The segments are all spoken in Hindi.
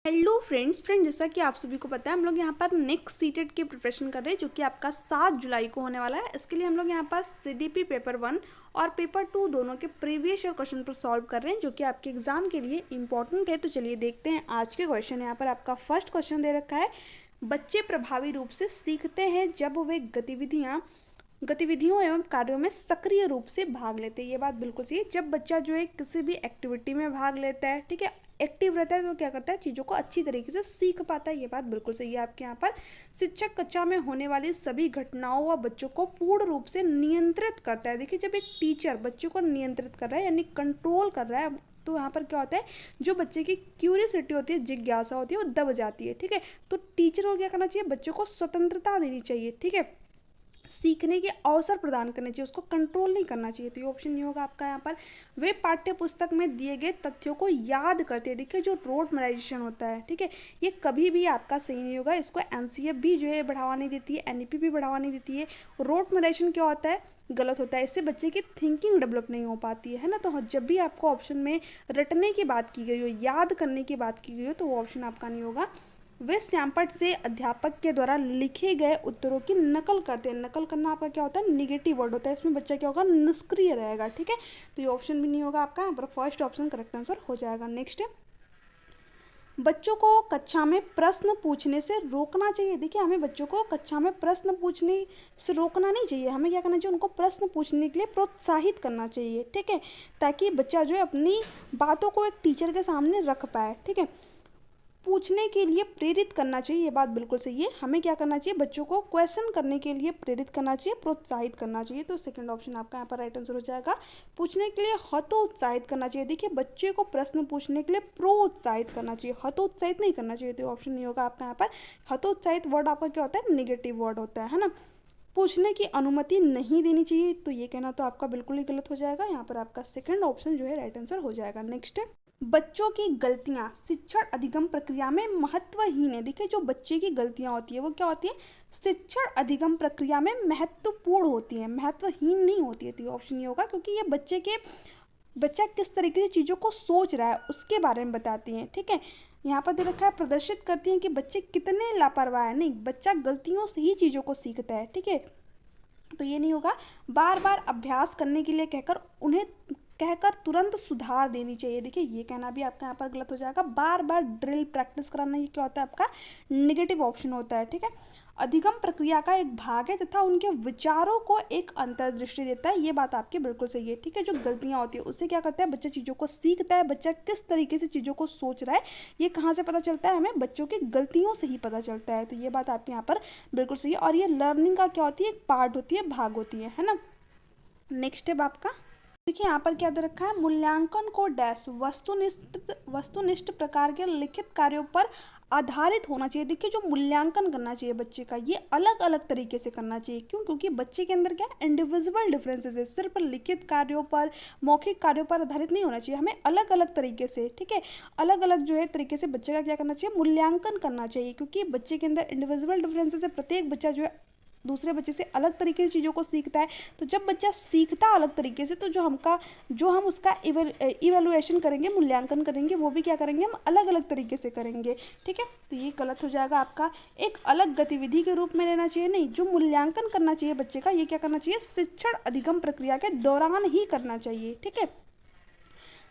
हेलो फ्रेंड्स जैसा कि आप सभी को पता है हम लोग यहाँ पर नेक्स्ट सीटेट की प्रिपरेशन कर रहे हैं जो कि आपका 7 जुलाई को होने वाला है। इसके लिए हम लोग यहाँ पर सीडीपी पेपर 1 और पेपर 2 दोनों के प्रीवियस ईयर क्वेश्चन पर सॉल्व कर रहे हैं जो कि आपके एग्जाम के लिए इंपॉर्टेंट है। तो चलिए देखते हैं आज के क्वेश्चन। यहाँ पर आपका फर्स्ट क्वेश्चन दे रखा है, बच्चे प्रभावी रूप से सीखते हैं जब वे गतिविधियों एवं कार्यों में सक्रिय रूप से भाग लेते हैं। ये बात बिल्कुल सही है। जब बच्चा जो है किसी भी एक्टिविटी में भाग लेता है, ठीक है, एक्टिव रहता है, तो क्या करता है, चीज़ों को अच्छी तरीके से सीख पाता है। ये बात बिल्कुल सही है आपके यहाँ पर। शिक्षक कक्षा में होने वाली सभी घटनाओं व बच्चों को पूर्ण रूप से नियंत्रित करता है। देखिए, जब एक टीचर बच्चों को नियंत्रित कर रहा है यानी कंट्रोल कर रहा है, तो यहाँ पर क्या होता है, जो बच्चे की क्यूरियोसिटी होती है, जिज्ञासा होती है, वो दब जाती है। ठीक है, तो टीचर को क्या करना चाहिए, बच्चों को स्वतंत्रता देनी चाहिए। ठीक है, सीखने के अवसर प्रदान करने चाहिए, उसको कंट्रोल नहीं करना चाहिए। तो ये ऑप्शन नहीं होगा आपका यहाँ पर। वे पाठ्य पुस्तक में दिए गए तथ्यों को याद करते हैं। देखिए, जो रोड मेमोराइजेशन होता है, ठीक है, ये कभी भी आपका सही नहीं होगा। इसको एनसीएफ भी जो है बढ़ावा नहीं देती है, एनईपी भी बढ़ावा नहीं देती है। रोड मेमोराइजेशन क्या होता है, गलत होता है। इससे बच्चे की थिंकिंग डेवलप नहीं हो पाती है ना। तो जब भी आपको ऑप्शन में रटने की बात की गई हो, याद करने की बात की गई हो, तो वो ऑप्शन आपका नहीं होगा। वे श्यामपट्ट से अध्यापक के द्वारा लिखे गए उत्तरों की नकल करते हैं। नकल करना आपका क्या होता है, निगेटिव वर्ड होता है। इसमें बच्चा क्या होगा, निष्क्रिय रहेगा। ठीक है, तो ये ऑप्शन भी नहीं होगा आपका। यहाँ पर फर्स्ट ऑप्शन करेक्ट आंसर हो जाएगा। नेक्स्ट है, बच्चों को कक्षा में प्रश्न पूछने से रोकना चाहिए। देखिए, हमें बच्चों को कक्षा में प्रश्न पूछने से रोकना नहीं चाहिए। हमें क्या करना चाहिए, उनको प्रश्न पूछने के लिए प्रोत्साहित करना चाहिए। ठीक है, ताकि बच्चा जो है अपनी बातों को एक टीचर के सामने रख पाए। ठीक है, पूछने के लिए प्रेरित करना चाहिए। ये बात बिल्कुल सही है। हमें क्या करना चाहिए, बच्चों को क्वेश्चन करने के लिए प्रेरित करना चाहिए, प्रोत्साहित करना चाहिए। तो सेकंड ऑप्शन आपका यहाँ पर राइट आंसर हो जाएगा। पूछने के लिए हतोत्साहित करना चाहिए। देखिए, बच्चे को प्रश्न पूछने के लिए प्रोत्साहित करना चाहिए, हतोत्साहित नहीं करना चाहिए। तो ऑप्शन नहीं होगा आपका यहाँ पर। हतोत्साहित वर्ड आपका क्या होता है, निगेटिव वर्ड होता है ना। पूछने की अनुमति नहीं देनी चाहिए, तो ये कहना तो आपका बिल्कुल ही गलत हो जाएगा। यहाँ पर आपका सेकंड ऑप्शन जो है राइट आंसर हो जाएगा। नेक्स्ट है, बच्चों की गलतियां शिक्षण अधिगम प्रक्रिया में महत्वहीन है। देखिए, जो बच्चे की गलतियां होती है वो क्या होती है, शिक्षण अधिगम प्रक्रिया में महत्वपूर्ण होती है, महत्वहीन नहीं होती है। तो ये ऑप्शन ये होगा, क्योंकि ये बच्चा किस तरीके से चीज़ों को सोच रहा है उसके बारे में बताती हैं। ठीक है, यहाँ पर दे रखा है, प्रदर्शित करती हैं कि बच्चे कितने लापरवाह है। नहीं, बच्चा गलतियों से ही चीज़ों को सीखता है। ठीक है, तो ये नहीं होगा। बार बार अभ्यास करने के लिए कहकर तुरंत सुधार देनी चाहिए। देखिए, ये कहना भी आपका यहाँ पर गलत हो जाएगा। बार बार ड्रिल प्रैक्टिस कराना, ये क्या होता है आपका, नेगेटिव ऑप्शन होता है। ठीक है, अधिगम प्रक्रिया का एक भाग है तथा उनके विचारों को एक अंतर्दृष्टि देता है। ये बात आपकी बिल्कुल सही है। ठीक है, जो गलतियाँ होती है उससे क्या करता है, बच्चा चीज़ों को सीखता है। बच्चा किस तरीके से चीज़ों को सोच रहा है, ये कहाँ से पता चलता है, हमें बच्चों की गलतियों से ही पता चलता है। तो ये बात आपके यहाँ पर बिल्कुल सही है। और ये लर्निंग का क्या होती है, एक पार्ट होती है, भाग होती है ना। नेक्स्ट है आपका, देखिए यहाँ पर क्या दे रखा है, मूल्यांकन को डैश वस्तुनिष्ठ प्रकार के लिखित कार्यों पर आधारित होना चाहिए। देखिए, जो मूल्यांकन करना चाहिए बच्चे का, ये अलग अलग तरीके से करना चाहिए। क्यों, क्योंकि बच्चे के अंदर क्या इंडिविजुअल डिफरेंसेस है। सिर्फ लिखित कार्यों पर, मौखिक कार्यों पर आधारित नहीं होना चाहिए, हमें अलग अलग तरीके से, ठीक है, अलग अलग जो है तरीके से बच्चे का क्या करना चाहिए, मूल्यांकन करना चाहिए। क्योंकि बच्चे के अंदर इंडिविजुअल डिफरेंसेस है, प्रत्येक बच्चा जो है दूसरे बच्चे से अलग तरीके से चीज़ों को सीखता है। तो जब बच्चा सीखता अलग तरीके से, तो जो हम उसका इवेलुएशन करेंगे, मूल्यांकन करेंगे, वो भी क्या करेंगे, हम अलग अलग तरीके से करेंगे। ठीक है, तो ये गलत हो जाएगा आपका। एक अलग गतिविधि के रूप में लेना चाहिए, नहीं, जो मूल्यांकन करना चाहिए बच्चे का, ये क्या करना चाहिए, शिक्षण अधिगम प्रक्रिया के दौरान ही करना चाहिए। ठीक है,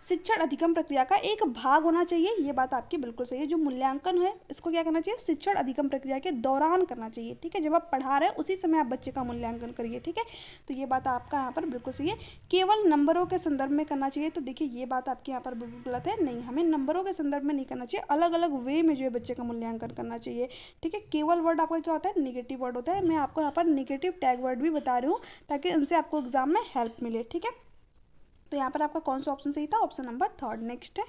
शिक्षण अधिगम प्रक्रिया का एक भाग होना चाहिए। ये बात आपकी बिल्कुल सही है। जो मूल्यांकन है, इसको क्या करना चाहिए, शिक्षण अधिगम प्रक्रिया के दौरान करना चाहिए। ठीक है, जब आप पढ़ा रहे हैं उसी समय आप बच्चे का मूल्यांकन करिए। ठीक है, तो ये बात आपका यहाँ पर बिल्कुल सही है। केवल नंबरों के संदर्भ में करना चाहिए, तो देखिए ये बात आपके यहाँ पर बिल्कुल गलत है। नहीं, हमें नंबरों के संदर्भ में नहीं करना चाहिए, अलग अलग वे में जो है बच्चे का मूल्यांकन करना चाहिए। ठीक है, केवल वर्ड आपका क्या होता है, निगेटिव वर्ड होता है। मैं आपको यहाँ पर निगेटिव टैग वर्ड भी बता रही हूँ ताकि इनसे आपको एग्जाम में हेल्प मिले। ठीक है, तो यहाँ पर आपका कौन सा ऑप्शन सही था, ऑप्शन नंबर थर्ड। नेक्स्ट है,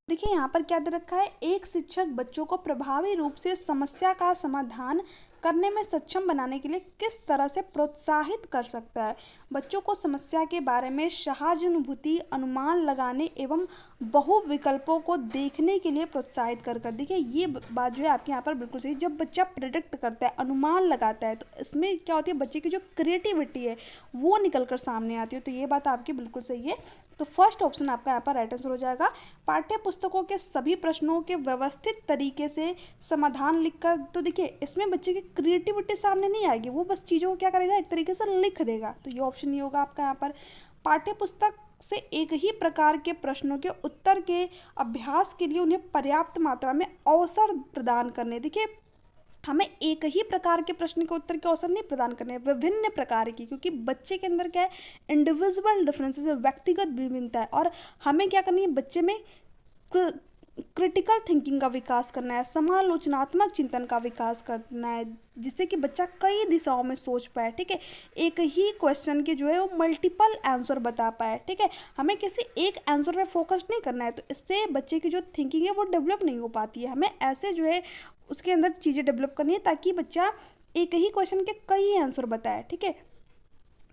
देखिए यहाँ पर क्या दे रखा है, एक शिक्षक बच्चों को प्रभावी रूप से समस्या का समाधान करने में सक्षम बनाने के लिए किस तरह से प्रोत्साहित कर सकता है। बच्चों को समस्या के बारे में सहानुभूति, अनुमान लगाने एवं बहु विकल्पों को देखने के लिए प्रोत्साहित कर देखिए ये बात जो है आपके यहाँ पर बिल्कुल सही। जब बच्चा प्रेडिक्ट करता है, अनुमान लगाता है, तो इसमें क्या होती है, बच्चे की जो क्रिएटिविटी है वो निकल कर सामने आती है। तो ये बात आपकी बिल्कुल सही है। तो फर्स्ट ऑप्शन आपका यहाँ पर राइट आंसर हो जाएगा। पाठ्य पुस्तकों के सभी प्रश्नों के व्यवस्थित तरीके से समाधान लिखकर, तो देखिए इसमें बच्चे की क्रिएटिविटी सामने नहीं आएगी, वो बस चीज़ों को क्या करेगा, एक तरीके से लिख देगा। तो ये ऑप्शन ये होगा आपका यहाँ पर। पाठ्य पुस्तक से एक ही प्रकार के प्रश्नों के उत्तर के अभ्यास के लिए उन्हें पर्याप्त मात्रा में अवसर प्रदान करने। देखिए हमें एक ही प्रकार के प्रश्न के उत्तर के अवसर नहीं प्रदान करने, विभिन्न प्रकार की, क्योंकि बच्चे के अंदर क्या है, इंडिविजुअल डिफरेंसेस है, व्यक्तिगत विभिन्नता है, और हमें क्या करनी है, बच्चे में क्रिटिकल थिंकिंग का विकास करना है, समालोचनात्मक चिंतन का विकास करना है, जिससे कि बच्चा कई दिशाओं में सोच पाए। ठीक है, एक ही क्वेश्चन के जो है वो मल्टीपल आंसर बता पाए। ठीक है, हमें किसी एक आंसर पे फोकस नहीं करना है, तो इससे बच्चे की जो थिंकिंग है वो डेवलप नहीं हो पाती है। हमें ऐसे जो है उसके अंदर चीज़ें डेवलप करनी है ताकि बच्चा एक ही क्वेश्चन के कई आंसर बताए। ठीक है,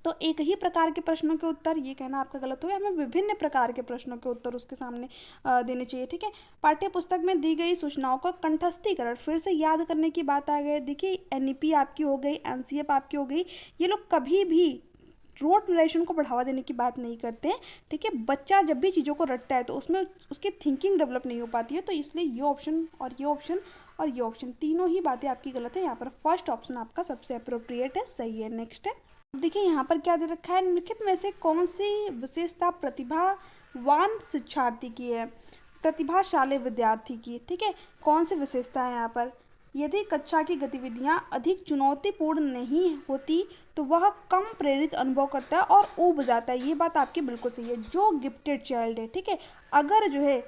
तो एक ही प्रकार के प्रश्नों के उत्तर, ये कहना आपका गलत हो गया, हमें विभिन्न प्रकार के प्रश्नों के उत्तर उसके सामने देने चाहिए। ठीक है, पाठ्य पुस्तक में दी गई सूचनाओं का कंठस्थीकरण फिर से याद करने की बात आ गई। देखिए एनईपी आपकी हो गई, एनसीएफ आपकी हो गई, ये लोग कभी भी रोट नरेशन को बढ़ावा देने की बात नहीं करते हैं। ठीक है, बच्चा जब भी चीज़ों को रटता है तो उसमें उसकी थिंकिंग डेवलप नहीं हो पाती है। तो इसलिए ये ऑप्शन और ये ऑप्शन और ये ऑप्शन तीनों ही बातें आपकी गलत है। यहाँ पर फर्स्ट ऑप्शन आपका सबसे अप्रोप्रिएट है, सही है। नेक्स्ट है, देखिए यहाँ पर क्या दे रखा है, निम्नलिखित में से कौन सी विशेषता प्रतिभावान शिक्षार्थी की है, प्रतिभाशाली विद्यार्थी की। ठीक है, कौन सी विशेषता है यहाँ पर, यदि कक्षा की गतिविधियाँ अधिक चुनौतीपूर्ण नहीं होती तो वह कम प्रेरित अनुभव करता है और ऊब जाता है। ये बात आपकी बिल्कुल सही है। जो गिफ्टेड चाइल्ड है, ठीक है, अगर जो है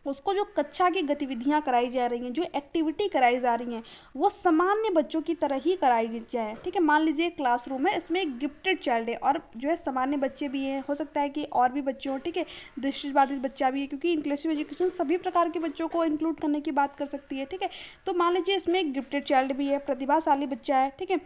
उसको जो कक्षा की गतिविधियां कराई जा रही हैं, जो एक्टिविटी कराई जा रही हैं, वो सामान्य बच्चों की तरह ही कराई जाए। ठीक है, मान लीजिए क्लासरूम है, इसमें एक गिफ्टेड चाइल्ड है और जो है सामान्य बच्चे भी हैं, हो सकता है कि और भी बच्चे हों। ठीक है, दृष्टिबाधित बच्चा भी है, क्योंकि इंक्लूसिव एजुकेशन सभी प्रकार के बच्चों को इंक्लूड करने की बात कर सकती है। ठीक है, तो मान लीजिए इसमें एक गिफ्टेड चाइल्ड भी है, प्रतिभाशाली बच्चा है। ठीक है,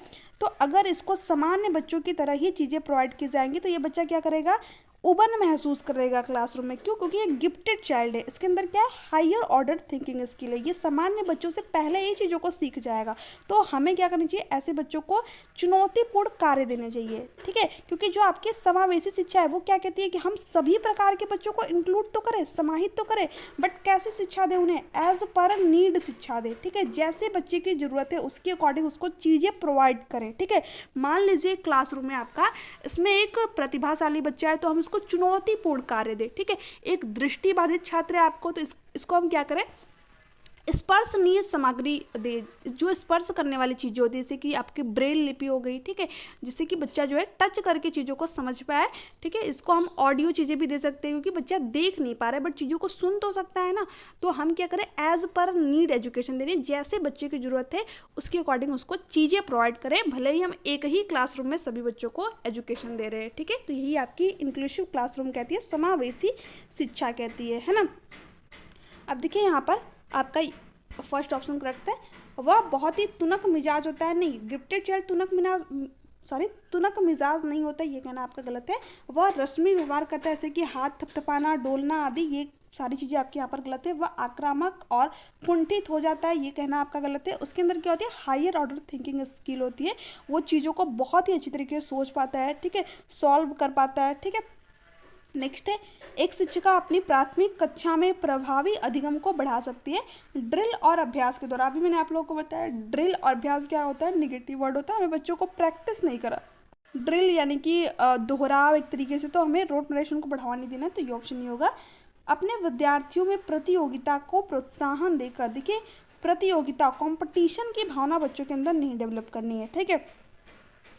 तो अगर इसको सामान्य बच्चों की तरह ही चीज़ें प्रोवाइड की जाएंगी तो ये बच्चा क्या करेगा, उबन महसूस करेगा क्लासरूम में। क्यों? क्योंकि ये गिफ्टेड चाइल्ड है, इसके अंदर क्या है, हायर ऑर्डर थिंकिंग स्किल है, ये सामान्य बच्चों से पहले ही चीज़ों को सीख जाएगा। तो हमें क्या करनी चाहिए, ऐसे बच्चों को चुनौतीपूर्ण कार्य देने चाहिए। ठीक है, क्योंकि जो आपकी समावेशी शिक्षा है वो क्या कहती है कि हम सभी प्रकार के बच्चों को इंक्लूड तो करें, समाहित तो करें, बट कैसे शिक्षा दें, उन्हें एज पर नीड शिक्षा दें। ठीक है, जैसे बच्चे की ज़रूरत है उसके अकॉर्डिंग उसको चीज़ें प्रोवाइड करें। ठीक है, मान लीजिए क्लासरूम में आपका इसमें एक प्रतिभाशाली बच्चा है तो हम इसको चुनौतीपूर्ण कार्य दें। ठीक है, एक दृष्टिबाधित छात्र है आपको, तो इसको हम क्या करें, स्पर्शनीय सामग्री दे, जो स्पर्श करने वाली चीज़ें होती है, जैसे कि आपकी ब्रेल लिपि हो गई। ठीक है, जिससे कि बच्चा जो है टच करके चीज़ों को समझ पाए। ठीक है, इसको हम ऑडियो चीज़ें भी दे सकते हैं, क्योंकि बच्चा देख नहीं पा रहा है बट चीज़ों को सुन तो सकता है ना। तो हम क्या करें, एज पर नीड एजुकेशन दे रहे हैं, जैसे बच्चे की ज़रूरत है उसके अकॉर्डिंग उसको चीज़ें प्रोवाइड करें, भले ही हम एक ही क्लासरूम में सभी बच्चों को एजुकेशन दे रहे हैं। ठीक है, तो यही आपकी इंक्लूसिव क्लासरूम कहती है, समावेशी शिक्षा कहती है ना। अब देखिए यहाँ पर आपका फर्स्ट ऑप्शन करेक्ट है, वह बहुत ही तुनक मिजाज होता है। नहीं, गिफ्टेड चाइल्ड तुनक मिजाज नहीं होता, ये कहना आपका गलत है। वह रस्मी व्यवहार करता है, जैसे कि हाथ थपथपाना, डोलना आदि, ये सारी चीज़ें आपके यहाँ पर गलत है। वह आक्रामक और कुंठित हो जाता है, ये कहना आपका गलत है। उसके अंदर क्या होती है, हायर ऑर्डर थिंकिंग स्किल होती है, वो चीज़ों को बहुत ही अच्छी तरीके से सोच पाता है। ठीक है, सॉल्व कर पाता है। ठीक है, नेक्स्ट है, एक शिक्षिका अपनी प्राथमिक कक्षा में प्रभावी अधिगम को बढ़ा सकती है ड्रिल और अभ्यास के द्वारा। अभी मैंने आप लोगों को बताया ड्रिल और अभ्यास क्या होता है, निगेटिव वर्ड होता है, हमें बच्चों को प्रैक्टिस नहीं करा। ड्रिल यानी कि दोहराव एक तरीके से, तो हमें रोट नरेशन को बढ़ावा नहीं देना, तो ये ऑप्शन नहीं होगा। अपने विद्यार्थियों में प्रतियोगिता को प्रोत्साहन देकर, देखिए प्रतियोगिता, कॉम्पिटिशन की भावना बच्चों के अंदर नहीं डेवलप करनी है। ठीक है,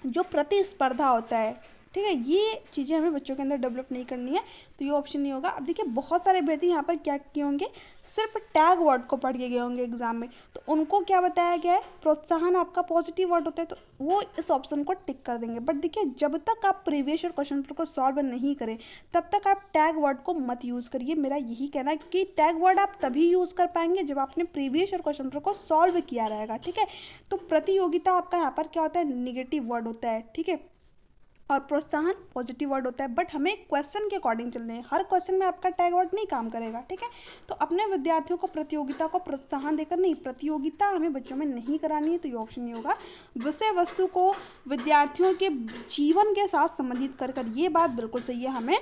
जो प्रतिस्पर्धा होता है, ठीक है, ये चीज़ें हमें बच्चों के अंदर डेवलप नहीं करनी है, तो ये ऑप्शन नहीं होगा। अब देखिए बहुत सारे अभ्यर्थी यहाँ पर क्या किए होंगे, सिर्फ टैग वर्ड को पढ़ के गए होंगे एग्जाम में, तो उनको क्या बताया गया है, प्रोत्साहन आपका पॉजिटिव वर्ड होता है, तो वो इस ऑप्शन को टिक कर देंगे। बट देखिए जब तक आप प्रीवियस ईयर क्वेश्चन पेपर को सॉल्व नहीं करें तब तक आप टैग वर्ड को मत यूज़ करिए। मेरा यही कहना है कि टैग वर्ड आप तभी यूज़ कर पाएंगे जब आपने प्रीवियस ईयर क्वेश्चन पेपर को सॉल्व किया रहेगा। ठीक है, तो प्रतियोगिता आपका यहाँ पर क्या होता है, निगेटिव वर्ड होता है। ठीक है, और प्रोत्साहन पॉजिटिव वर्ड होता है, बट हमें क्वेश्चन के अकॉर्डिंग चलना है, हर क्वेश्चन में आपका टैग वर्ड नहीं काम करेगा, ठीक है। तो अपने विद्यार्थियों को प्रतियोगिता को प्रोत्साहन देकर नहीं, प्रतियोगिता हमें बच्चों में नहीं करानी है, तो ये ऑप्शन नहीं होगा। विषय वस्तु को विद्यार्थियों के जीवन के साथ संबंधित कर कर, ये बात बिल्कुल सही है हमें,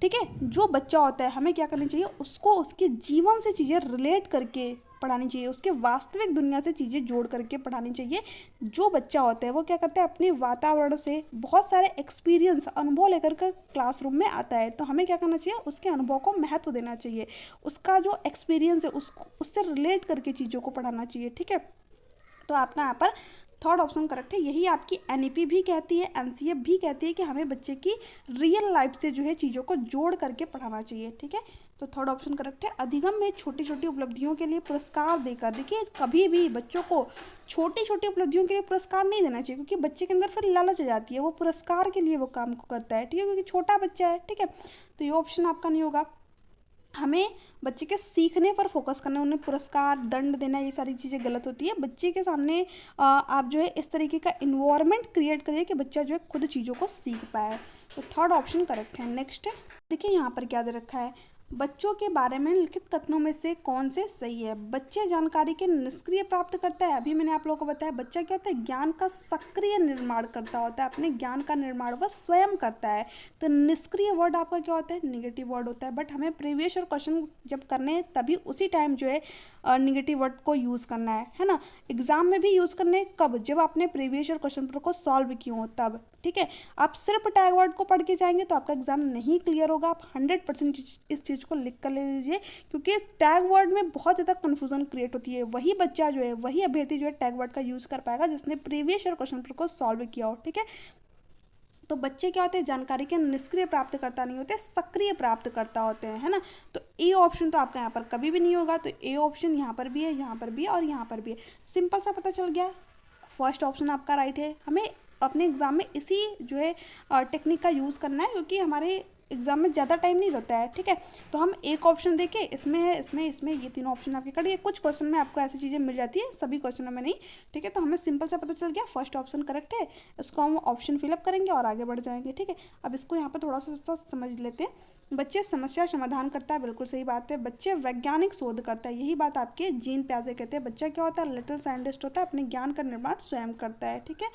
ठीक है। जो बच्चा होता है हमें क्या करना चाहिए, उसको उसके जीवन से चीज़ें रिलेट करके पढ़ानी चाहिए, उसके वास्तविक दुनिया से चीज़ें जोड़ करके पढ़ानी चाहिए। जो बच्चा होता है वो क्या करता है, अपने वातावरण से बहुत सारे एक्सपीरियंस, अनुभव लेकर के क्लासरूम में आता है, तो हमें क्या करना चाहिए, उसके अनुभव को महत्व देना चाहिए, उसका जो एक्सपीरियंस है उससे रिलेट करके चीज़ों को पढ़ाना चाहिए, ठीक है। तो आपका यहाँ पर थर्ड ऑप्शन करेक्ट है। यही आपकी एनईपी भी कहती है, एनसीएफ भी कहती है कि हमें बच्चे की रियल लाइफ से जो है चीज़ों को जोड़ करके पढ़ाना चाहिए, ठीक है। तो थर्ड ऑप्शन करेक्ट है। अधिगम में छोटी छोटी उपलब्धियों के लिए पुरस्कार देकर, देखिए कभी भी बच्चों को छोटी छोटी उपलब्धियों के लिए पुरस्कार नहीं देना चाहिए, क्योंकि बच्चे के अंदर फिर लालच आ जाती है, वो पुरस्कार के लिए वो काम को करता है, ठीक है, क्योंकि छोटा बच्चा है, ठीक है। तो ये ऑप्शन आपका नहीं होगा। हमें बच्चे के सीखने पर फोकस करना है, उन्हें पुरस्कार दंड देना, ये सारी चीज़ें गलत होती है। बच्चे के सामने आप जो है इस तरीके का इन्वायरमेंट क्रिएट करिए कि बच्चा जो है खुद चीज़ों को सीख पाए। तो थर्ड ऑप्शन करेक्ट है। नेक्स्ट है, देखिए यहाँ पर क्या दे रखा है, बच्चों के बारे में लिखित कथनों में से कौन से सही है। बच्चे जानकारी के निष्क्रिय प्राप्त करता है, अभी मैंने आप लोगों को बताया, बच्चा क्या होता है, ज्ञान का सक्रिय निर्माण करता होता है, अपने ज्ञान का निर्माण वह स्वयं करता है। तो निष्क्रिय वर्ड आपका क्या होता है, निगेटिव वर्ड होता है, बट हमें प्रीवियस और क्वेश्चन जब करने हैं तभी उसी टाइम जो है निगेटिव वर्ड को यूज़ करना है ना। एग्जाम में भी यूज़ करने कब, जब आपने प्रीवियस और क्वेश्चन पेपर को सॉल्व किए हो तब, ठीक है। आप सिर्फ टैग वर्ड को पढ़ के जाएंगे तो आपका एग्जाम नहीं क्लियर होगा। आप 100% इस चीज़ को लिख कर ले लीजिए, क्योंकि इस टैग वर्ड में बहुत ज़्यादा कन्फ्यूजन क्रिएट होती है। वही बच्चा जो है, वही अभ्यर्थी जो है टैग वर्ड का यूज़ कर पाएगा जिसने प्रीवियस और क्वेश्चन पेपर को सॉल्व किया हो, ठीक है। तो बच्चे क्या होते हैं, जानकारी के निष्क्रिय प्राप्तकर्ता नहीं होते, सक्रिय प्राप्तकर्ता होते हैं, है ना। तो ए ऑप्शन तो आपका यहाँ पर कभी भी नहीं होगा। तो ए ऑप्शन यहाँ पर भी है, यहाँ पर भी है और यहाँ पर भी है। सिंपल सा पता चल गया, फर्स्ट ऑप्शन आपका राइट है। हमें अपने एग्जाम में इसी जो है टेक्निक का यूज़ करना है, क्योंकि हमारे एग्जाम में ज़्यादा टाइम नहीं रहता है, ठीक है। तो हम एक ऑप्शन देके इसमें है, इसमें ये तीनों ऑप्शन आपके कट गए। कुछ क्वेश्चन में आपको ऐसी चीज़ें मिल जाती है, सभी क्वेश्चनों में नहीं, ठीक है। तो हमें सिंपल सा पता चल गया, फर्स्ट ऑप्शन करेक्ट है। इसको हम ऑप्शन फिलअप करेंगे और आगे बढ़ जाएंगे, ठीक है। अब इसको यहाँ पर थोड़ा सा समझ लेते हैं। बच्चे समस्या समाधान करता है, बिल्कुल सही बात है। बच्चे वैज्ञानिक शोध करता है, यही बात आपके जीन प्याजे कहते हैं। बच्चा क्या होता है, लिटिल साइंटिस्ट होता है, अपने ज्ञान का निर्माण स्वयं करता है, ठीक है।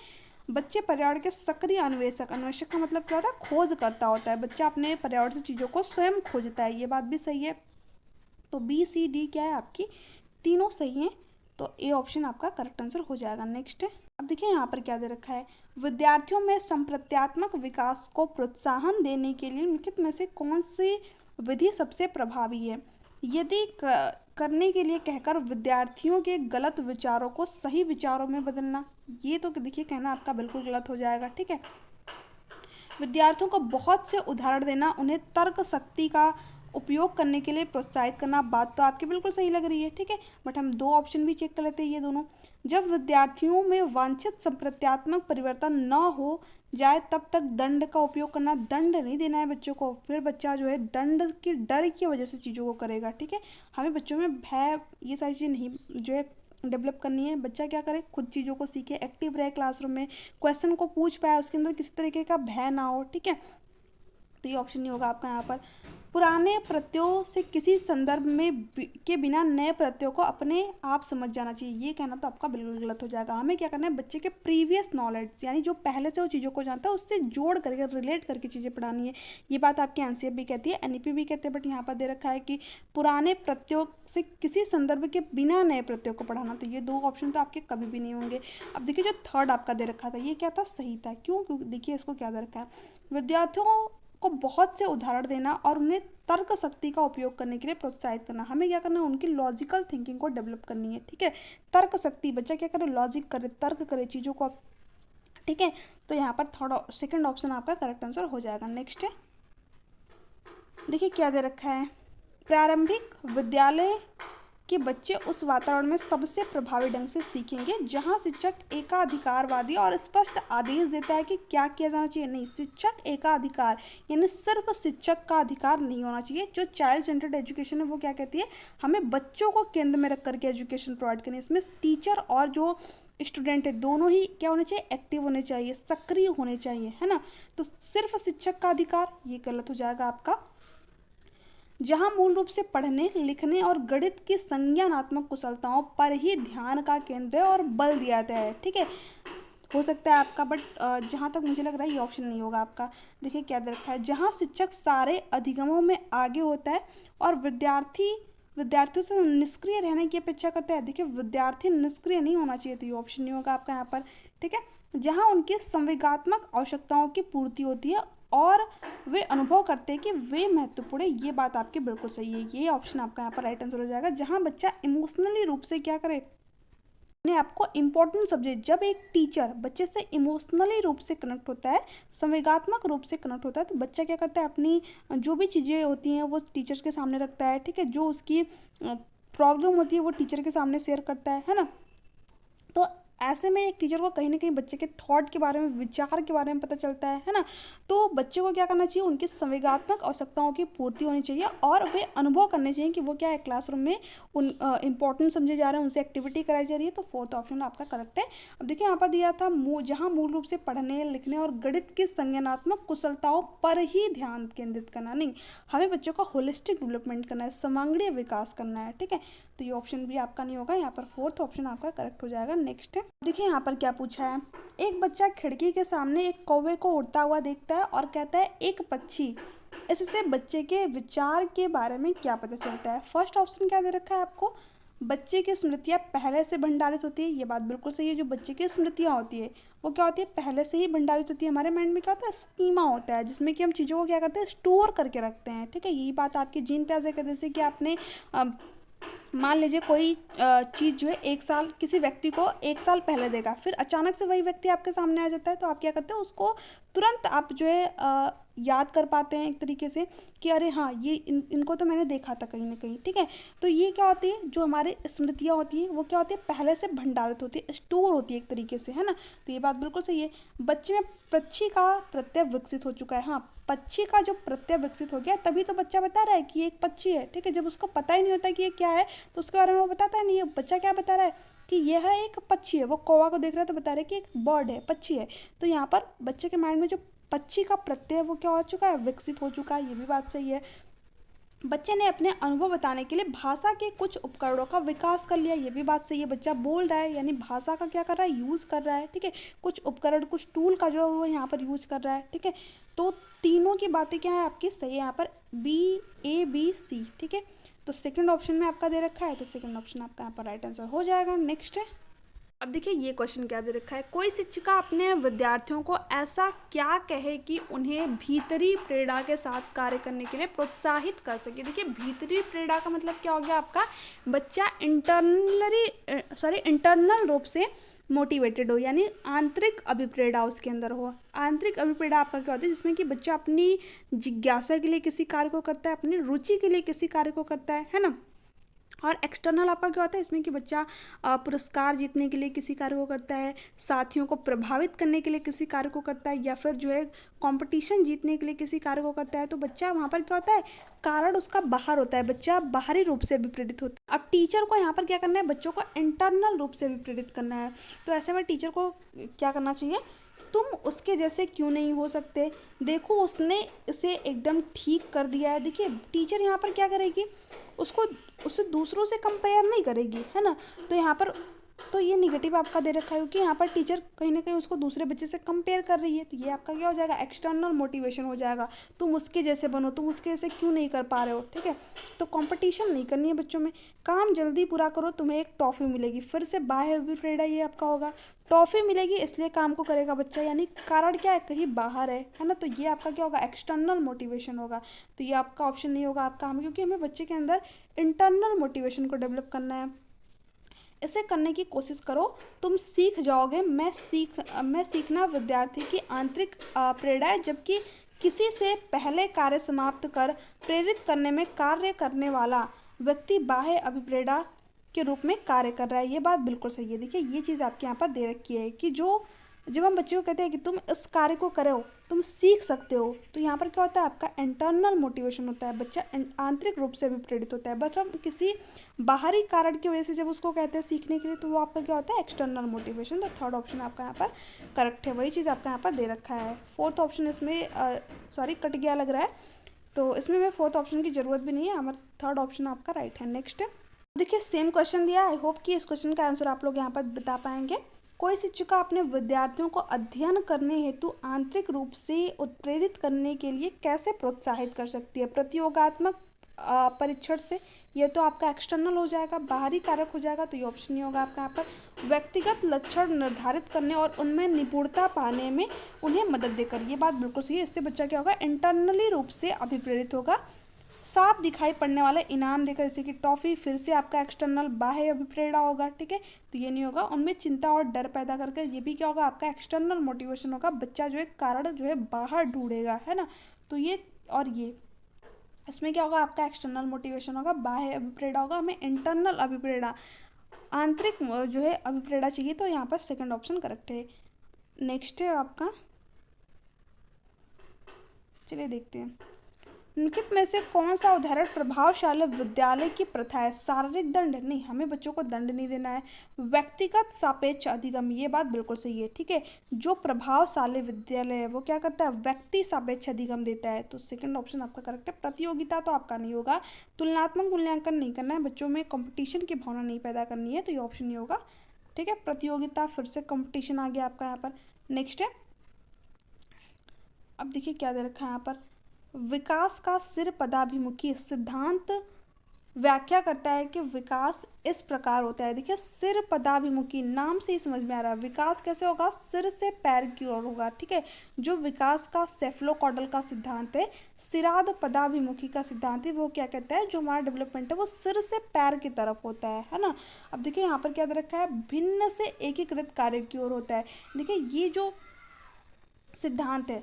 बच्चे पर्यावरण के सक्रिय अन्वेषक, अन्वेषक का मतलब क्या होता है, खोज करता होता है। बच्चा अपने पर्यावरण से चीज़ों को स्वयं खोजता है, ये बात भी सही है। तो बी सी डी क्या है आपकी, तीनों सही हैं। तो ए ऑप्शन आपका करेक्ट आंसर हो जाएगा। नेक्स्ट है, अब देखिए यहाँ पर क्या दे रखा है, विद्यार्थियों में संप्रत्यात्मक विकास को प्रोत्साहन देने के लिए निम्नलिखित में से कौन सी विधि सबसे प्रभावी है। यदि करने के लिए कहकर विद्यार्थियों के गलत विचारों को सही विचारों में बदलना, ये तो देखिए कहना आपका बिल्कुल गलत हो जाएगा, ठीक है। विद्यार्थियों को बहुत से उदाहरण देना, उन्हें तर्क शक्ति का उपयोग करने के लिए प्रोत्साहित करना, बात तो आपकी बिल्कुल सही लग रही है, ठीक है। बट हम दो ऑप्शन भी चेक कर लेते हैं, ये दोनों। जब विद्यार्थियों में वांछित संप्रत्यात्मक परिवर्तन न हो जाए तब तक दंड का उपयोग करना, दंड नहीं देना है बच्चों को, फिर बच्चा जो है दंड की डर की वजह से चीज़ों को करेगा, ठीक है। हमें बच्चों में भय, ये सारी चीज़ें नहीं जो है डेवलप करनी है। बच्चा क्या करे, खुद चीज़ों को सीखे, एक्टिव रहे क्लासरूम में, क्वेश्चन को पूछ पाए, उसके अंदर किसी तरीके का भय ना हो, ठीक है। तो ये ऑप्शन नहीं होगा आपका यहाँ पर। पुराने प्रत्ययों से किसी संदर्भ में के बिना नए प्रत्ययों को अपने आप समझ जाना चाहिए, ये कहना तो आपका बिल्कुल गलत हो जाएगा। हमें क्या करना है, बच्चे के प्रीवियस नॉलेज, यानी जो पहले से वो चीज़ों को जानता है उससे जोड़ करके रिलेट करके चीज़ें पढ़ानी है। ये बात आपकी एनसीएफ भी कहती है, एनईपी भी कहते हैं, बट यहाँ पर दे रखा है कि पुराने प्रत्ययों से किसी संदर्भ के बिना नए प्रत्ययों को पढ़ाना। तो ये दो ऑप्शन तो आपके कभी भी नहीं होंगे। अब देखिए जो थर्ड आपका दे रखा था ये क्या था, सही था। क्यों, क्योंकि देखिए इसको क्या दे रखा है, विद्यार्थियों को बहुत से उदाहरण देना और उन्हें तर्क शक्ति का उपयोग करने के लिए प्रोत्साहित करना। हमें क्या करना है, उनकी लॉजिकल थिंकिंग को डेवलप करनी है, ठीक है। तर्क शक्ति, बच्चा क्या करे, लॉजिक करे, तर्क करे चीज़ों को, ठीक है। तो यहाँ पर थर्ड सेकंड ऑप्शन आपका करेक्ट आंसर हो जाएगा। नेक्स्ट है, देखिए क्या दे रखा है, प्रारंभिक विद्यालय कि बच्चे उस वातावरण में सबसे प्रभावी ढंग से सीखेंगे जहां शिक्षक एकाधिकारवादी और स्पष्ट आदेश देता है कि क्या किया जाना चाहिए। नहीं, शिक्षक एकाधिकार यानी सिर्फ शिक्षक का अधिकार नहीं होना चाहिए। जो चाइल्ड सेंटर्ड एजुकेशन है वो क्या कहती है, हमें बच्चों को केंद्र में रख करके एजुकेशन प्रोवाइड करनी है। इसमें टीचर और जो स्टूडेंट है दोनों ही क्या होने चाहिए, एक्टिव होने चाहिए, सक्रिय होने चाहिए, है ना। तो सिर्फ शिक्षक का अधिकार ये गलत हो जाएगा आपका। जहां मूल रूप से पढ़ने लिखने और गणित की संज्ञानात्मक कुशलताओं पर ही ध्यान का केंद्र और बल दिया जाता है। ठीक है, हो सकता है आपका, बट जहाँ तक मुझे लग रहा है ये ऑप्शन नहीं होगा आपका। देखिए क्या दे रखा है, जहाँ शिक्षक सारे अधिगमों में आगे होता है और विद्यार्थियों से निष्क्रिय रहने की अपेक्षा करता है। देखिए विद्यार्थी निष्क्रिय नहीं होना चाहिए, तो ये ऑप्शन नहीं होगा आपका यहाँ पर। ठीक है, जहाँ उनकी संवेगात्मक आवश्यकताओं की पूर्ति होती है और वे अनुभव करते हैं कि वे महत्वपूर्ण है। ये बात आपकी बिल्कुल सही है, ये ऑप्शन आपका यहाँ पर राइट आंसर हो जाएगा। जहाँ बच्चा इमोशनली रूप से क्या करे, ने आपको इम्पोर्टेंट सब्जेक्ट, जब एक टीचर बच्चे से इमोशनली रूप से कनेक्ट होता है, संवेगात्मक रूप से कनेक्ट होता है, तो बच्चा क्या करता है, अपनी जो भी चीज़ें होती हैं वो टीचर्स के सामने रखता है। ठीक है, जो उसकी प्रॉब्लम होती है वो टीचर के सामने शेयर करता है ना। तो ऐसे में एक टीचर को कहीं ना कहीं बच्चे के थॉट के बारे में, विचार के बारे में पता चलता है ना। तो बच्चे को क्या करना चाहिए, उनकी संवेगात्मक आवश्यकताओं की पूर्ति होनी चाहिए और वे अनुभव करने चाहिए कि वो क्या है, क्लासरूम में उन इंपॉर्टेंट समझे जा रहे हैं, उनसे एक्टिविटी कराई जा रही है। तो फोर्थ ऑप्शन आपका करेक्ट है। अब देखिए यहाँ पर दिया था जहाँ मूल रूप से पढ़ने लिखने और गणित की संज्ञानात्मक कुशलताओं पर ही ध्यान केंद्रित करना। नहीं, हमें बच्चों का होलिस्टिक डेवलपमेंट करना है, सर्वांगीण विकास करना है। ठीक है, तो ये ऑप्शन भी आपका नहीं होगा, यहाँ पर फोर्थ ऑप्शन आपका करेक्ट हो जाएगा। नेक्स्ट है, देखिए यहाँ पर क्या पूछा है, एक बच्चा खिड़की के सामने एक कौवे को उड़ता हुआ देखता है और कहता है एक पक्षी। इससे बच्चे के विचार के बारे में क्या पता चलता है। फर्स्ट ऑप्शन क्या दे रखा है आपको, बच्चे की स्मृतियाँ पहले से भंडारित होती है। ये बात बिल्कुल सही है, जो बच्चे की स्मृतियाँ होती है वो क्या होती है, पहले से ही भंडारित होती है। हमारे माइंड में क्या होता है, स्कीमा होता है जिसमें कि हम चीज़ों को क्या करते हैं, स्टोर करके रखते हैं। ठीक है, यही बात आपकी जीन प्याजे का, जैसे कि आपने मान लीजिए कोई चीज़ जो है एक साल, किसी व्यक्ति को एक साल पहले देगा, फिर अचानक से वही व्यक्ति आपके सामने आ जाता है, तो आप क्या करते हो, उसको तुरंत आप जो है याद कर पाते हैं एक तरीके से कि अरे हाँ ये इनको तो मैंने देखा था कहीं ना कहीं। ठीक है, तो ये क्या होती है, जो हमारी स्मृतियाँ होती हैं वो क्या होती है, पहले से भंडारित होती है, स्टोर होती है एक तरीके से, है ना। तो ये बात बिल्कुल सही है। बच्चे में पक्षी का प्रत्यय विकसित हो चुका है। हाँ, पक्षी का जो प्रत्यय विकसित हो गया, तभी तो बच्चा बता रहा है कि ये एक पक्षी है। ठीक है, जब उसको पता ही नहीं होता कि ये क्या है तो उसके बारे में वो बताता है नहीं, ये बच्चा क्या बता रहा है कि यह एक पक्षी है। वो कौवा को देख रहा है तो बता रहा है कि एक बर्ड है, पक्षी है। तो यहाँ पर बच्चे के माइंड में जो पक्षी का प्रत्यय वो क्या हो चुका है, विकसित हो चुका है। ये भी बात सही है। बच्चे ने अपने अनुभव बताने के लिए भाषा के कुछ उपकरणों का विकास कर लिया। ये भी बात सही है, बच्चा बोल रहा है यानी भाषा का क्या कर रहा है, यूज़ कर रहा है। ठीक है, कुछ उपकरण, कुछ टूल का जो है वो यहाँ पर यूज़ कर रहा है। ठीक है, तो तीनों की बातें क्या है आपकी सही है यहाँ पर, B, A, B, C। ठीक है, तो सेकंड ऑप्शन में आपका दे रखा है, तो सेकंड ऑप्शन आपका यहाँ पर राइट आंसर हो जाएगा। नेक्स्ट है, अब देखिए ये क्वेश्चन क्या दे रखा है, कोई शिक्षिका अपने विद्यार्थियों को ऐसा क्या कहे कि उन्हें भीतरी प्रेरणा के साथ कार्य करने के लिए प्रोत्साहित कर सके। देखिए भीतरी प्रेरणा का मतलब क्या हो गया आपका, बच्चा इंटरनल रूप से मोटिवेटेड हो, यानी आंतरिक अभिप्रेरणा उसके अंदर हो। आंतरिक अभिप्रेरणा आपका क्या होता है, जिसमें कि बच्चा अपनी जिज्ञासा के लिए किसी कार्य को करता है, अपनी रुचि के लिए किसी कार्य को करता है ना। और एक्सटर्नल आपका क्या होता है, इसमें कि बच्चा पुरस्कार जीतने के लिए किसी कार्य को करता है, साथियों को प्रभावित करने के लिए किसी कार्य को करता है, या फिर जो है कंपटीशन जीतने के लिए किसी कार्य को करता है। तो बच्चा वहाँ पर क्या होता है, कारण उसका बाहर होता है, बच्चा बाहरी रूप से भी प्रेरित होता है। अब टीचर को यहाँ पर क्या करना है, बच्चों को इंटरनल रूप से भी प्रेरित करना है। तो ऐसे में टीचर को क्या करना चाहिए, तुम उसके जैसे क्यों नहीं हो सकते, देखो उसने इसे एकदम ठीक कर दिया है। देखिए टीचर यहाँ पर क्या करेगी, उससे दूसरों से कंपेयर नहीं करेगी, है ना। तो यहाँ पर तो ये निगेटिव आपका दे रखा है, क्योंकि यहाँ पर टीचर कहीं ना कहीं उसको दूसरे बच्चे से कंपेयर कर रही है। तो ये आपका क्या हो जाएगा, एक्सटर्नल मोटिवेशन हो जाएगा, तुम उसके जैसे बनो, तुम उसके जैसे क्यों नहीं कर पा रहे हो। ठीक है, तो कंपटीशन नहीं करनी है बच्चों में, काम जल्दी पूरा करो, तुम्हें एक टॉफ़ी मिलेगी। फिर से बाह्य अभिप्रेरणा ये आपका होगा, टॉफ़ी मिलेगी इसलिए काम को करेगा बच्चा, यानी कारण क्या है, कहीं बाहर है ना। तो ये आपका क्या होगा, एक्सटर्नल मोटिवेशन होगा। तो ये आपका ऑप्शन नहीं होगा आपका, हमें क्योंकि हमें बच्चे के अंदर इंटरनल मोटिवेशन को डेवलप करना है। इसे करने की कोशिश करो, तुम सीख जाओगे। मैं सीखना विद्यार्थी की आंतरिक प्रेरणा है, जबकि किसी से पहले कार्य समाप्त कर प्रेरित करने में कार्य करने वाला व्यक्ति बाह्य अभिप्रेरणा के रूप में कार्य कर रहा है। ये बात बिल्कुल सही है। देखिए ये चीज़ आपके यहाँ पर दे रखी है कि जो जब हम बच्चे को कहते हैं कि तुम इस कार्य को करो, तुम सीख सकते हो, तो यहाँ पर क्या होता है, आपका इंटरनल मोटिवेशन होता है, बच्चा आंतरिक रूप से भी प्रेरित होता है। बस हम किसी बाहरी कारण की वजह से जब उसको कहते हैं सीखने के लिए, तो वो आपका क्या होता है, एक्सटर्नल मोटिवेशन। तो थर्ड ऑप्शन आपका यहाँ पर करेक्ट है, वही चीज़ आपका यहाँ पर दे रखा है। फोर्थ ऑप्शन इसमें सॉरी कट गया लग रहा है, तो इसमें मैं फोर्थ ऑप्शन की ज़रूरत भी नहीं है, हमारा थर्ड ऑप्शन आपका राइट है। नेक्स्ट देखिए सेम क्वेश्चन दिया, आई होप कि इस क्वेश्चन का आंसर आप लोग यहाँ पर बता पाएंगे। कोई शिक्षिका अपने विद्यार्थियों को अध्ययन करने हेतु आंतरिक रूप से उत्प्रेरित करने के लिए कैसे प्रोत्साहित कर सकती है? प्रतियोगात्मक परीक्षण से, ये तो आपका एक्सटर्नल हो जाएगा, बाहरी कारक हो जाएगा, तो ये ऑप्शन नहीं होगा आपका यहाँ पर। व्यक्तिगत लक्षण निर्धारित करने और उनमें निपुणता पाने में उन्हें मदद देकर, ये बात बिल्कुल सही है। इससे बच्चा क्या होगा, इंटरनली रूप से अभिप्रेरित होगा। साफ दिखाई पड़ने वाला इनाम देकर, जैसे कि टॉफी, फिर से आपका एक्सटर्नल बाह्य अभिप्रेरणा होगा, ठीक है, तो ये नहीं होगा। उनमें चिंता और डर पैदा करके, ये भी क्या होगा, आपका एक्सटर्नल मोटिवेशन होगा। बच्चा जो है कारण जो है बाहर ढूंढेगा, है ना, तो ये और ये इसमें क्या होगा, आपका एक्सटर्नल मोटिवेशन होगा, बाह्य अभिप्रेरणा होगा, हमें इंटरनल अभिप्रेरणा, आंतरिक जो है अभिप्रेरणा चाहिए, तो यहाँ पर सेकंड ऑप्शन करेक्ट है। नेक्स्ट है आपका, चलिए देखते हैं, निम्नलिखित में से कौन सा उदाहरण प्रभावशाली विद्यालय की प्रथा है? शारीरिक दंड नहीं, हमें बच्चों को दंड नहीं देना है। व्यक्तिगत सापेक्ष अधिगम, ये बात बिल्कुल सही है, ठीक है। जो प्रभावशाली विद्यालय है वो क्या करता है, व्यक्ति सापेक्ष अधिगम देता है, तो सेकंड ऑप्शन आपका करेक्ट है। प्रतियोगिता तो आपका नहीं होगा, तुलनात्मक मूल्यांकन नहीं करना है, बच्चों में कॉम्पिटिशन की भावना नहीं पैदा करनी है, तो ये ऑप्शन नहीं होगा, ठीक है। प्रतियोगिता, फिर से कॉम्पिटिशन आ गया आपका यहाँ पर। नेक्स्ट है, अब देखिए क्या दे रखा है यहाँ पर, विकास का सिर पदाभिमुखी सिद्धांत व्याख्या करता है कि विकास इस प्रकार होता है। देखिए सिर पदाभिमुखी, नाम से ही समझ में आ रहा है विकास कैसे होगा, सिर से पैर की ओर होगा, ठीक है। जो विकास का सेफलोकॉडल का सिद्धांत है, सिराद पदाभिमुखी का सिद्धांत है, वो क्या कहता है, जो हमारा डेवलपमेंट है वो सिर से पैर की तरफ होता है ना। अब देखिए यहाँ पर क्या दे रखा है, भिन्न से एकीकृत कार्य की ओर होता है। देखिए ये जो सिद्धांत है,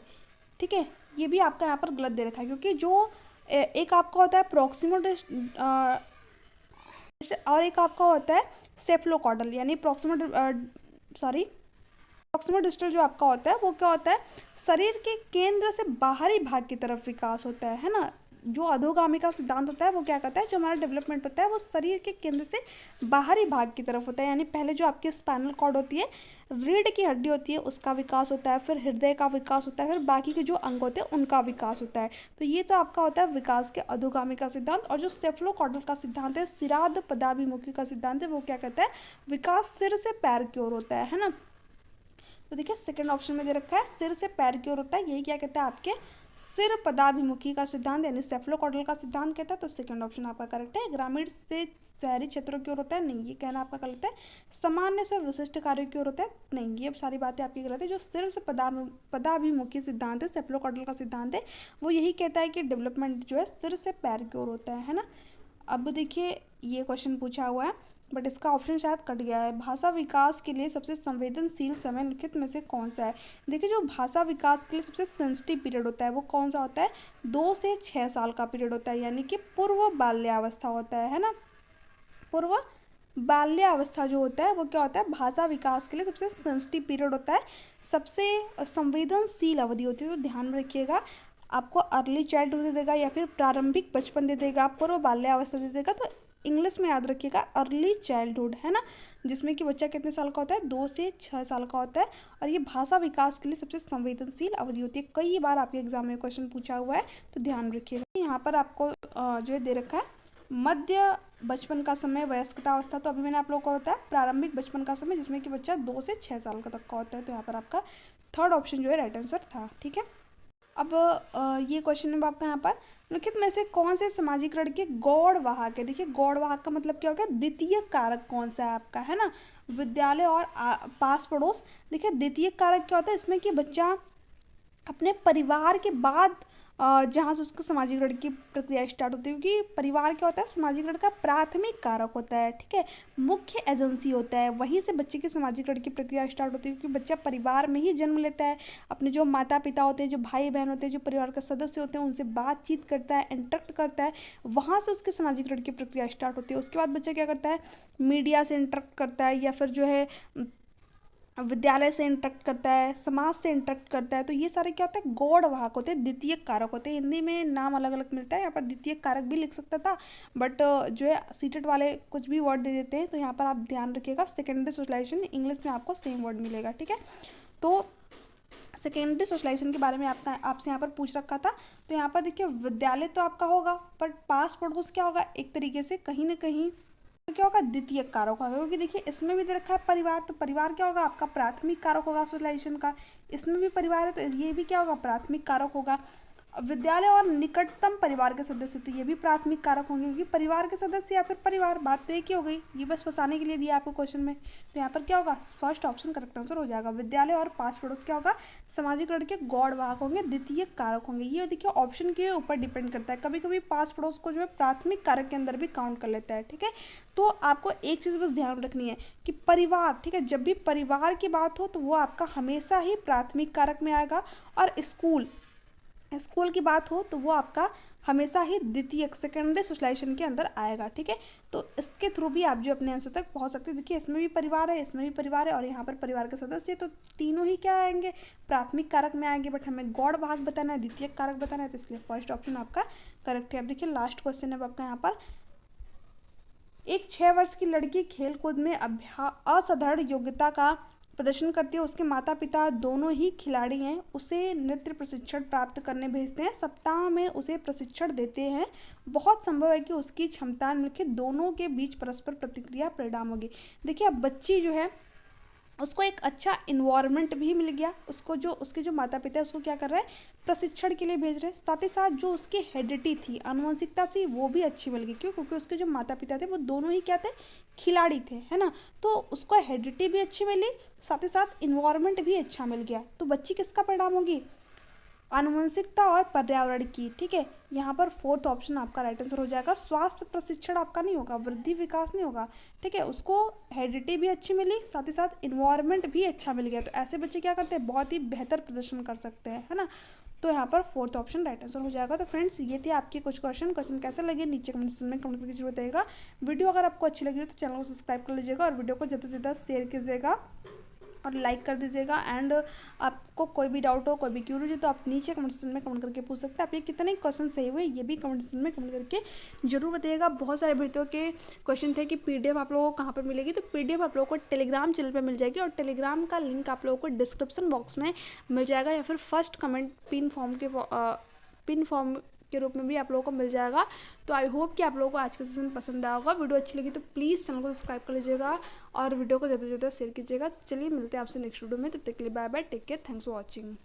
ठीक है, ये भी आपका यहाँ पर गलत दे रखा है, क्योंकि जो एक आपका होता है प्रॉक्सिमल और एक आपका होता है सेफलोकॉडल, यानी प्रॉक्सिमल डिस्टल जो आपका होता है वो क्या होता है, शरीर के केंद्र से बाहरी भाग की तरफ विकास होता है ना। जो अधोगामी का सिद्धांत होता है वो क्या कहता है, जो हमारा डेवलपमेंट होता है वो शरीर के केंद्र से बाहरी भाग की तरफ होता है, यानी पहले जो आपकी स्पाइनल कॉर्ड होती है, रीढ़ की हड्डी होती है, उसका विकास होता है, फिर हृदय का विकास होता है, फिर बाकी के जो अंग होते हैं उनका विकास होता है। तो ये तो आपका होता है विकास के अधोगामी का सिद्धांत। और जो सेफलोकॉर्डल का सिद्धांत है, सिराद पदाभिमुखी का सिद्धांत है, वो क्या कहता है, विकास सिर से पैर की ओर होता है ना। तो देखिए सेकंड ऑप्शन में दे रखा है सिर से पैर की ओर होता है, यही क्या कहता है, आपके सिर पदाभिमुखी का सिद्धांत यानी सेफलोकॉर्डल का सिद्धांत कहता है, तो सेकंड ऑप्शन आपका करेक्ट है। ग्रामीण से शहरी क्षेत्रों की ओर होता है, नहीं, ये कहना आपका गलत है। सामान्य से विशिष्ट कार्यों की ओर होता है, नहीं, ये सारी बातें आपकी गलत है। जो सिर से पदाभिमुखी सिद्धांत है, सेफलोकॉर्डल का सिद्धांत है, वो यही कहता है कि डेवलपमेंट जो है सिर से पैर की ओर होता है ना। अब देखिए ये क्वेश्चन पूछा हुआ है, बट इसका ऑप्शन शायद कट गया है। भाषा विकास के लिए सबसे संवेदनशील समय निम्नलिखित में से कौन सा है? देखिए जो भाषा विकास के लिए सबसे सेंसिटिव पीरियड होता है वो कौन सा होता है, 2 से 6 साल का पीरियड होता है, यानी कि पूर्व बाल्यावस्था होता है ना। पूर्व बाल्यावस्था जो होता है वो क्या होता है, भाषा विकास के लिए सबसे सेंसिटिव पीरियड होता है, सबसे संवेदनशील अवधि होती है, तो ध्यान में रखिएगा। आपको अर्ली चाइल्डहुड दे देगा या फिर प्रारंभिक बचपन दे देगा, पूर्व बाल्यावस्था दे देगा, तो इंग्लिश में याद रखिएगा अर्ली चाइल्डहुड, है ना, जिसमें कि बच्चा कितने साल का होता है, 2 से 6 साल का होता है। और ये भाषा विकास के लिए सबसे संवेदनशील अवधि होती है, कई बार आपके एग्जाम में क्वेश्चन पूछा हुआ है, तो ध्यान रखिएगा। यहाँ पर आपको जो है दे रखा है मध्य बचपन का समय, वयस्कता अवस्था, तो अभी मैंने आप लोगों को होता है प्रारंभिक बचपन का समय, जिसमें कि बच्चा 2 से 6 साल का तक का होता है, तो यहाँ पर आपका थर्ड ऑप्शन जो है राइट आंसर था, ठीक है। अब ये क्वेश्चन है आपका यहाँ पर, निम्नलिखित में से कौन से समाजीकरण के गौड़ वाहक है? देखिए गौड़ वाहक का मतलब क्या हो गया, द्वितीय कारक कौन सा है आपका, है ना, विद्यालय और पास पड़ोस। देखिए द्वितीय कारक क्या होता है, इसमें कि बच्चा अपने परिवार के बाद जहाँ से उसका समाजीकरण की प्रक्रिया स्टार्ट होती है, क्योंकि परिवार क्या होता है, समाजीकरण का प्राथमिक कारक होता है, ठीक है, मुख्य एजेंसी होता है, वहीं से बच्चे की समाजीकरण की प्रक्रिया स्टार्ट होती है, क्योंकि बच्चा परिवार में ही जन्म लेता है, अपने जो माता पिता होते हैं, जो भाई बहन होते हैं, जो परिवार के सदस्य होते हैं, उनसे बातचीत करता है, इंटरेक्ट करता है, वहाँ से उसके समाजीकरण की प्रक्रिया स्टार्ट होती है। उसके बाद बच्चा क्या करता है, मीडिया से इंटरेक्ट करता है, या फिर जो है विद्यालय से इंटरेक्ट करता है, समाज से इंटरेक्ट करता है। तो ये सारे क्या होते हैं, गौड़ वाहक होते हैं, द्वितीय कारक होते हैं। हिंदी में नाम अलग अलग मिलता है, यहाँ पर द्वितीय कारक भी लिख सकता था, बट जो है सीटेट वाले कुछ भी वर्ड दे देते हैं, तो यहाँ पर आप ध्यान रखिएगा, सेकेंडरी सोशलाइजेशन इंग्लिश में आपको सेम वर्ड मिलेगा, ठीक है। तो सेकेंडरी सोशलाइजेशन के बारे में आपसे यहाँ पर पूछ रखा था। तो यहाँ पर देखिए, विद्यालय तो आपका होगा, पर पास पड़ोस क्या होगा, एक तरीके से कहीं ना कहीं तो क्या होगा, द्वितीय कारक होगा, क्योंकि देखिए इसमें भी दे रखा है परिवार, तो परिवार क्या होगा, आपका प्राथमिक कारक होगा सोशलाइजेशन का। इसमें भी परिवार है, तो ये भी क्या होगा, प्राथमिक कारक होगा। विद्यालय और निकटतम परिवार के सदस्य, तो ये भी प्राथमिक कारक होंगे, क्योंकि परिवार के सदस्य या फिर परिवार, बात तो एक ही हो गई, ये बस फंसाने के लिए दिया आपको क्वेश्चन में। तो यहाँ पर क्या होगा, फर्स्ट ऑप्शन करेक्ट आंसर हो जाएगा। विद्यालय और पास पड़ोस क्या होगा, समाजीकरण के गौड़ वाहक होंगे, द्वितीय कारक होंगे। ये देखिए ऑप्शन के ऊपर डिपेंड करता है, कभी कभी पास पड़ोस को जो है प्राथमिक कारक के अंदर भी काउंट कर लेता है, ठीक है। तो आपको एक चीज़ बस ध्यान रखनी है कि परिवार, ठीक है, जब भी परिवार की बात हो तो वो आपका हमेशा ही प्राथमिक कारक में आएगा, और स्कूल की बात हो तो वो आपका हमेशा ही द्वितीय सेकेंडरी सोशलाइजेशन के अंदर आएगा, ठीक है। तो इसके थ्रू भी आप जो अपने आंसर तक पहुंच सकते हैं। देखिए इसमें भी परिवार है, इसमें भी परिवार है, और यहाँ पर परिवार के सदस्य, तो तीनों ही क्या आएंगे, प्राथमिक कारक में आएंगे, बट हमें गौड़ भाग बताना है, द्वितीय कारक बताना है, तो इसलिए फर्स्ट ऑप्शन आपका करेक्ट है। अब देखिए लास्ट क्वेश्चन है आपका यहाँ पर, एक 6 वर्ष की लड़की खेलकूद में असाधारण योग्यता का प्रदर्शन करती है, उसके माता पिता दोनों ही खिलाड़ी हैं, उसे नृत्य प्रशिक्षण प्राप्त करने भेजते हैं, सप्ताह में उसे प्रशिक्षण देते हैं, बहुत संभव है कि उसकी क्षमता निम्नलिखित दोनों के बीच परस्पर प्रतिक्रिया परिणाम होगी। देखिए अब बच्ची जो है उसको एक अच्छा इन्वायरमेंट भी मिल गया, उसको जो उसके जो माता पिता है उसको क्या कर रहे हैं, प्रशिक्षण के लिए भेज रहे हैं, साथ ही साथ जो उसकी हेरिडिटी थी, आनुवंशिकता थी, वो भी अच्छी मिल गई। क्यों, क्योंकि उसके जो माता पिता थे वो दोनों ही क्या थे, खिलाड़ी थे, है ना। तो उसको हेरिडिटी भी अच्छी मिली, साथ ही साथ इन्वायरमेंट भी अच्छा मिल गया। तो बच्ची किसका परिणाम होगी, आनुवंशिकता और पर्यावरण की, ठीक है। यहाँ पर फोर्थ ऑप्शन आपका राइट आंसर हो जाएगा। स्वास्थ्य प्रशिक्षण आपका नहीं होगा, वृद्धि विकास नहीं होगा, ठीक है। उसको हेरिडिटी भी अच्छी मिली, साथ ही साथ इन्वायरमेंट भी अच्छा मिल गया। तो ऐसे बच्चे क्या करते हैं, बहुत ही बेहतर प्रदर्शन कर सकते हैं, है ना। तो यहाँ पर फोर्थ ऑप्शन राइट आंसर हो जाएगा। तो फ्रेंड्स ये थे आपके कुछ क्वेश्चन कैसे लगे नीचे कमेंट सेक्शन में कमेंट करके जरूर बताइएगा। वीडियो अगर आपको अच्छी लगी तो चैनल को सब्सक्राइब कर लीजिएगा, और वीडियो को ज़्यादा से ज़्यादा शेयर कीजिएगा और लाइक कर दीजिएगा। एंड आपको कोई भी डाउट हो, कोई भी क्यूरी हो, तो आप नीचे कमेंट सेक्शन में कमेंट करके पूछ सकते हैं। आपके कितने क्वेश्चन सही हुए ये भी कमेंट सेक्शन में कमेंट करके जरूर बताइएगा। बहुत सारे भर्तियों के क्वेश्चन थे कि पीडीएफ आप लोगों को कहाँ पर मिलेगी, तो पीडीएफ आप लोगों को टेलीग्राम चैनल पर मिल जाएगी, और टेलीग्राम का लिंक आप लोगों को डिस्क्रिप्शन बॉक्स में मिल जाएगा, या फिर फर्स्ट कमेंट पिन फॉर्म के रूप में भी आप लोगों को मिल जाएगा। तो आई होप कि आप लोगों को आज का सेशन पसंद आया होगा। वीडियो अच्छी लगी तो प्लीज़ चैनल को सब्सक्राइब कर लीजिएगा, और वीडियो को ज़्यादा से ज़्यादा शेयर कीजिएगा। चलिए मिलते हैं आपसे नेक्स्ट वीडियो में, तब तक के लिए bye bye, take care, thanks for watching.